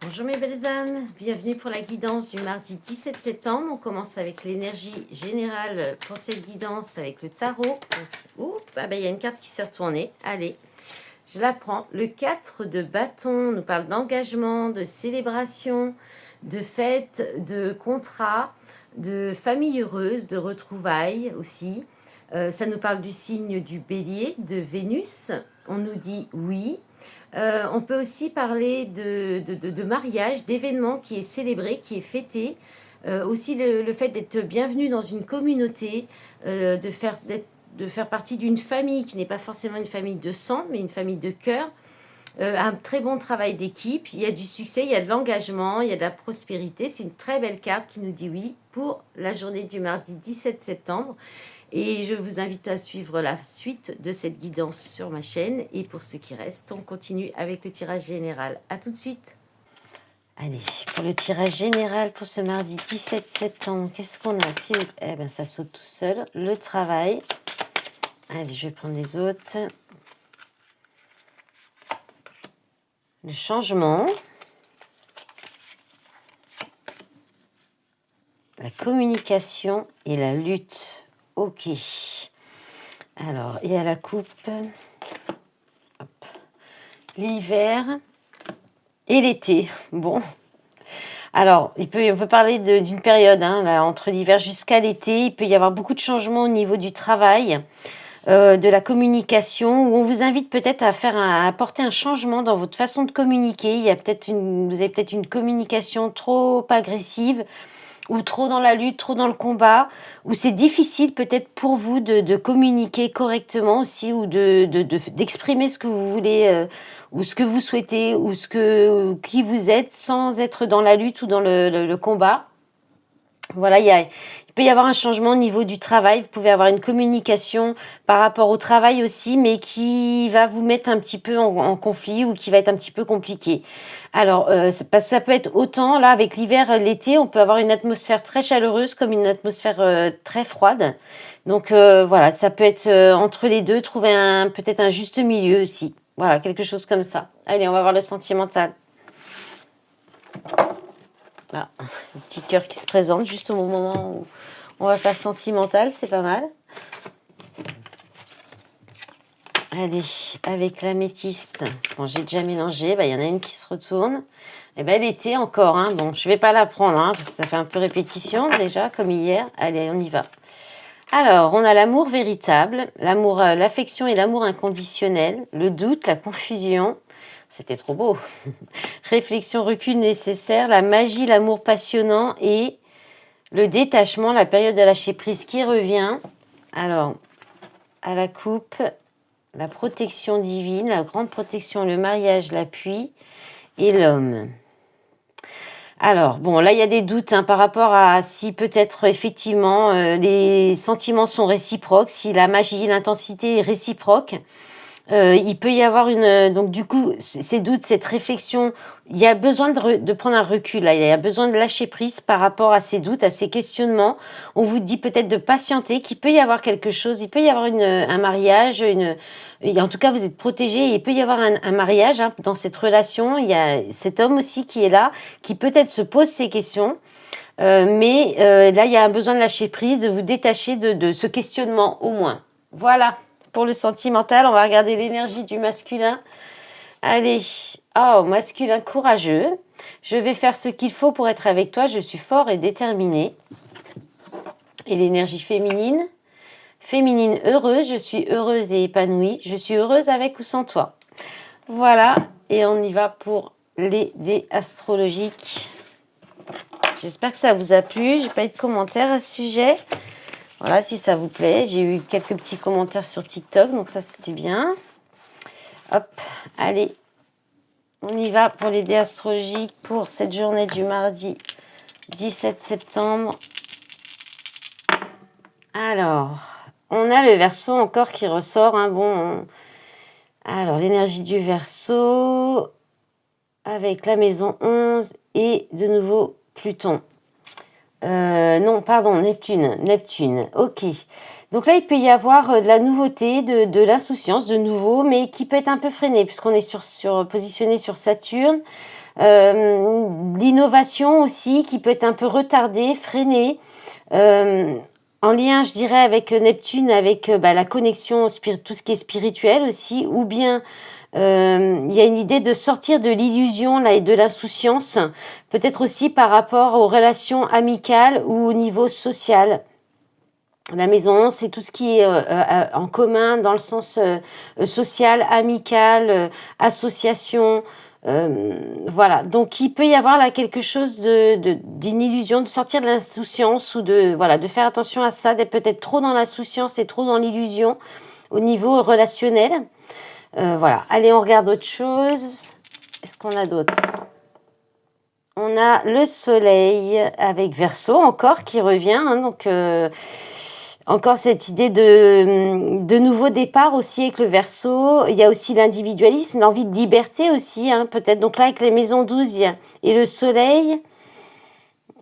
Bonjour mes belles âmes, bienvenue pour la guidance du mardi 17 septembre. On commence avec l'énergie générale pour cette guidance avec le tarot. Oups, il y a une carte qui s'est retournée. Allez, je la prends. Le 4 de bâton nous parle d'engagement, de célébration, de fête, de contrat, de famille heureuse, de retrouvailles aussi. Ça nous parle du signe du bélier, de Vénus. On nous dit oui. On peut aussi parler de mariage, d'événements qui est célébré, qui est fêté. Aussi le fait d'être bienvenu dans une communauté, de faire partie d'une famille qui n'est pas forcément une famille de sang, mais une famille de cœur. Un très bon travail d'équipe, il y a du succès, il y a de l'engagement, il y a de la prospérité. C'est une très belle carte qui nous dit oui pour la journée du mardi 17 septembre. Et je vous invite à suivre la suite de cette guidance sur ma chaîne. Et pour ceux qui restent, on continue avec le tirage général. A tout de suite. Allez, pour le tirage général pour ce mardi 17 septembre, qu'est-ce qu'on a? Eh bien, ça saute tout seul. Le travail. Allez, je vais prendre les autres. Le changement. La communication et la lutte. Ok. Alors, et à la coupe, l'hiver et l'été. Bon. Alors, on peut parler d'une période, là, entre l'hiver jusqu'à l'été. Il peut y avoir beaucoup de changements au niveau du travail, de la communication, où on vous invite peut-être à apporter un changement dans votre façon de communiquer. Vous avez peut-être une communication trop agressive, ou trop dans la lutte, trop dans le combat, où c'est difficile peut-être pour vous de communiquer correctement aussi, ou d'exprimer ce que vous voulez, ou ce que vous souhaitez, ou qui vous êtes, sans être dans la lutte ou dans le combat. Voilà, il peut y avoir un changement au niveau du travail. Vous pouvez avoir une communication par rapport au travail aussi, mais qui va vous mettre un petit peu en conflit, ou qui va être un petit peu compliqué. Alors, ça peut être autant, là, avec l'hiver, l'été, on peut avoir une atmosphère très chaleureuse comme une atmosphère très froide. Donc, voilà, ça peut être entre les deux, trouver peut-être un juste milieu aussi. Voilà, quelque chose comme ça. Allez, on va voir le sentimental. Là, le petit cœur qui se présente juste au moment où on va faire sentimental, c'est pas mal. Allez, avec l'améthyste. Bon, j'ai déjà mélangé. Il y en a une qui se retourne. Et l'été encore. Bon, je vais pas la prendre, parce que ça fait un peu répétition déjà, comme hier. Allez, on y va. Alors, on a l'amour véritable, l'amour, l'affection et l'amour inconditionnel, le doute, la confusion. C'était trop beau. Réflexion, recul nécessaire, la magie, l'amour passionnant et le détachement, la période de lâcher prise qui revient. Alors, à la coupe, la protection divine, la grande protection, le mariage, l'appui et l'homme. Alors, bon, là, il y a des doutes par rapport à si peut-être effectivement les sentiments sont réciproques, si la magie, l'intensité est réciproque. Il peut y avoir donc du coup, ces doutes, cette réflexion, il y a besoin de prendre un recul, là. Il y a besoin de lâcher prise par rapport à ces doutes, à ces questionnements. On vous dit peut-être de patienter, qu'il peut y avoir quelque chose, il peut y avoir un mariage, en tout cas vous êtes protégé, il peut y avoir un mariage dans cette relation. Il y a cet homme aussi qui est là, qui peut-être se pose ces questions. Mais là, il y a un besoin de lâcher prise, de vous détacher de ce questionnement au moins. Voilà. Pour le sentimental, on va regarder l'énergie du masculin. Allez, masculin courageux. Je vais faire ce qu'il faut pour être avec toi. Je suis fort et déterminé. Et l'énergie féminine. Féminine heureuse. Je suis heureuse et épanouie. Je suis heureuse avec ou sans toi. Voilà. Et on y va pour les dés astrologiques. J'espère que ça vous a plu. J'ai pas eu de commentaires à ce sujet. Voilà, si ça vous plaît. J'ai eu quelques petits commentaires sur TikTok, donc ça, c'était bien. Hop, allez. On y va pour les dés astrologiques pour cette journée du mardi 17 septembre. Alors, on a le Verseau encore qui ressort. Alors, l'énergie du Verseau avec la maison 11 et de nouveau Pluton. Non, pardon, Neptune, ok. Donc là, il peut y avoir de la nouveauté, de l'insouciance, de nouveau, mais qui peut être un peu freiné, puisqu'on est positionné sur Saturne. L'innovation aussi qui peut être un peu retardée, freinée, en lien, je dirais, avec Neptune, avec la connexion, tout ce qui est spirituel aussi, ou bien il y a une idée de sortir de l'illusion là, et de l'insouciance, peut-être aussi par rapport aux relations amicales ou au niveau social. La maison, c'est tout ce qui est en commun dans le sens social, amical, association. Voilà, donc il peut y avoir là quelque chose d'une illusion, de sortir de l'insouciance ou de faire attention à ça, d'être peut-être trop dans l'insouciance et trop dans l'illusion au niveau relationnel. Voilà, allez, on regarde autre chose. Est-ce qu'on a d'autres? On a le soleil avec Verseau encore qui revient, hein, donc encore cette idée de nouveau départ aussi avec le Verseau. Il y a aussi l'individualisme, l'envie de liberté aussi, hein, peut-être. Donc là, avec les maisons 12 et le soleil,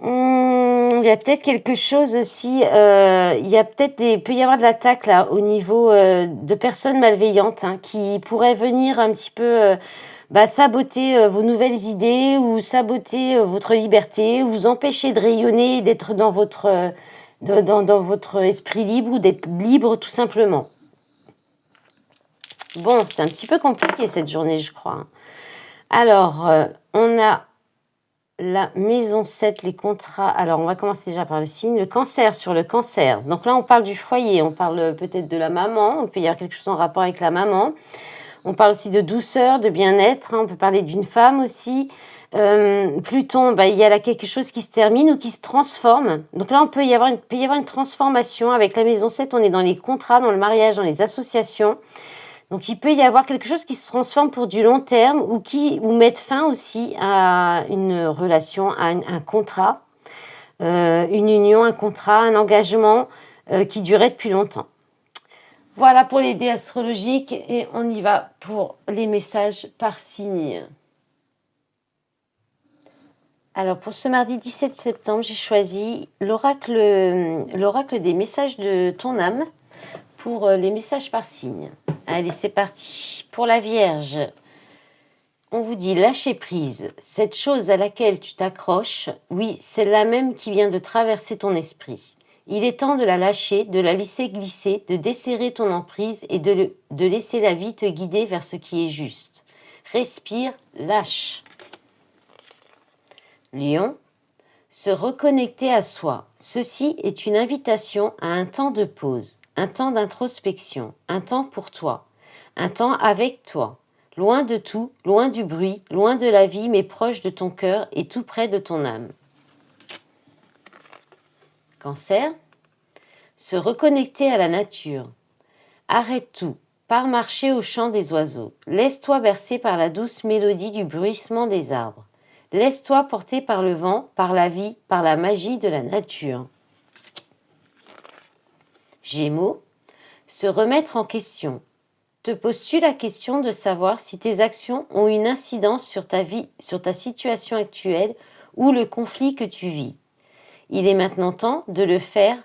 il y a peut-être quelque chose aussi. Il peut y avoir de l'attaque là au niveau de personnes malveillantes hein, qui pourraient venir un petit peu saboter vos nouvelles idées ou saboter votre liberté, vous empêcher de rayonner et d'être dans votre dans votre esprit libre ou d'être libre tout simplement. Bon, c'est un petit peu compliqué cette journée, je crois. Alors, on a la maison 7, les contrats. Alors, on va commencer déjà par le signe. Le cancer, sur le cancer. Donc là, on parle du foyer. On parle peut-être de la maman. On peut y avoir quelque chose en rapport avec la maman. On parle aussi de douceur, de bien-être. Hein. On peut parler d'une femme aussi. Pluton, il y a là quelque chose qui se termine ou qui se transforme. Donc là, il peut y avoir une transformation. Avec la maison 7, on est dans les contrats, dans le mariage, dans les associations. Donc il peut y avoir quelque chose qui se transforme pour du long terme ou mettre fin aussi à une relation, à un contrat, une union, un contrat, un engagement qui durait depuis longtemps. Voilà pour les dés astrologiques et on y va pour les messages par signe. Alors pour ce mardi 17 septembre, j'ai choisi l'oracle des messages de ton âme pour les messages par signe. Allez, c'est parti. Pour la Vierge, on vous dit lâcher prise. Cette chose à laquelle tu t'accroches, oui, c'est la même qui vient de traverser ton esprit. Il est temps de la lâcher, de la laisser glisser, de desserrer ton emprise et de laisser la vie te guider vers ce qui est juste. Respire, lâche. Lion, se reconnecter à soi. Ceci est une invitation à un temps de pause, un temps d'introspection, un temps pour toi, un temps avec toi, loin de tout, loin du bruit, loin de la vie, mais proche de ton cœur et tout près de ton âme. Cancer, se reconnecter à la nature. Arrête tout, pars marcher au chant des oiseaux. Laisse-toi bercer par la douce mélodie du bruissement des arbres. Laisse-toi porter par le vent, par la vie, par la magie de la nature. Gémeaux, se remettre en question. Te poses-tu la question de savoir si tes actions ont une incidence sur ta vie, sur ta situation actuelle ou le conflit que tu vis? Il est maintenant temps de le faire.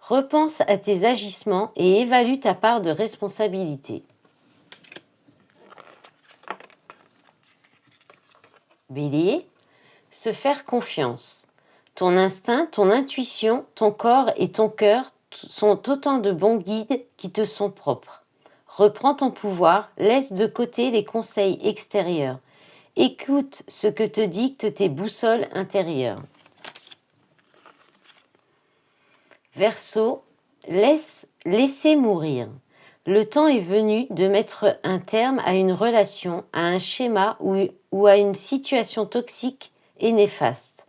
Repense à tes agissements et évalue ta part de responsabilité. Bélier, se faire confiance. Ton instinct, ton intuition, ton corps et ton cœur sont autant de bons guides qui te sont propres. Reprends ton pouvoir, laisse de côté les conseils extérieurs. Écoute ce que te dictent tes boussoles intérieures. Verseau, laissez mourir. Le temps est venu de mettre un terme à une relation, à un schéma ou à une situation toxique et néfaste.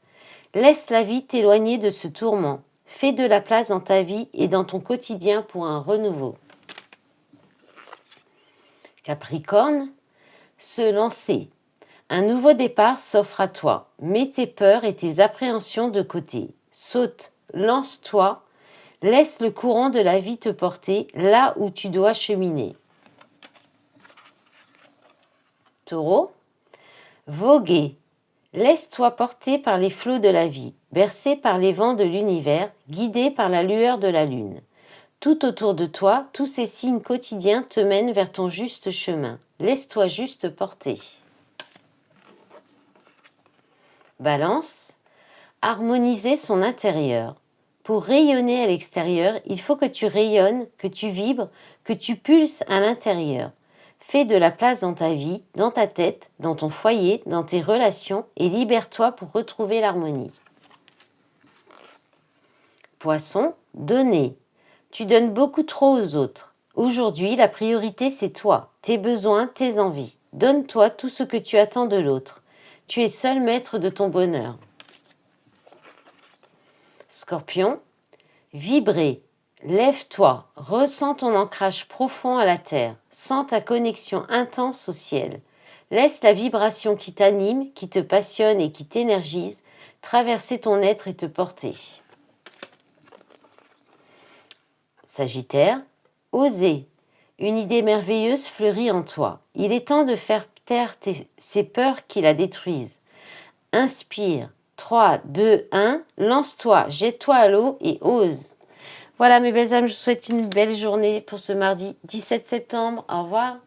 Laisse la vie t'éloigner de ce tourment. Fais de la place dans ta vie et dans ton quotidien pour un renouveau. Capricorne, se lancer. Un nouveau départ s'offre à toi. Mets tes peurs et tes appréhensions de côté. Saute, lance-toi. Laisse le courant de la vie te porter là où tu dois cheminer. Taureau, voguer. Laisse-toi porter par les flots de la vie, bercé par les vents de l'univers, guidé par la lueur de la lune. Tout autour de toi, tous ces signes quotidiens te mènent vers ton juste chemin. Laisse-toi juste porter. Balance, harmoniser son intérieur. Pour rayonner à l'extérieur, il faut que tu rayonnes, que tu vibres, que tu pulses à l'intérieur. Fais de la place dans ta vie, dans ta tête, dans ton foyer, dans tes relations et libère-toi pour retrouver l'harmonie. Poisson, donner. Tu donnes beaucoup trop aux autres. Aujourd'hui, la priorité, c'est toi, tes besoins, tes envies. Donne-toi tout ce que tu attends de l'autre. Tu es seul maître de ton bonheur. Scorpion, vibrer. Lève-toi, ressens ton ancrage profond à la terre, sens ta connexion intense au ciel. Laisse la vibration qui t'anime, qui te passionne et qui t'énergise traverser ton être et te porter. Sagittaire, oser. Une idée merveilleuse fleurit en toi. Il est temps de faire taire ces peurs qui la détruisent. Inspire. 3, 2, 1, lance-toi, jette-toi à l'eau et ose. Voilà mes belles âmes, je vous souhaite une belle journée pour ce mardi 17 septembre. Au revoir.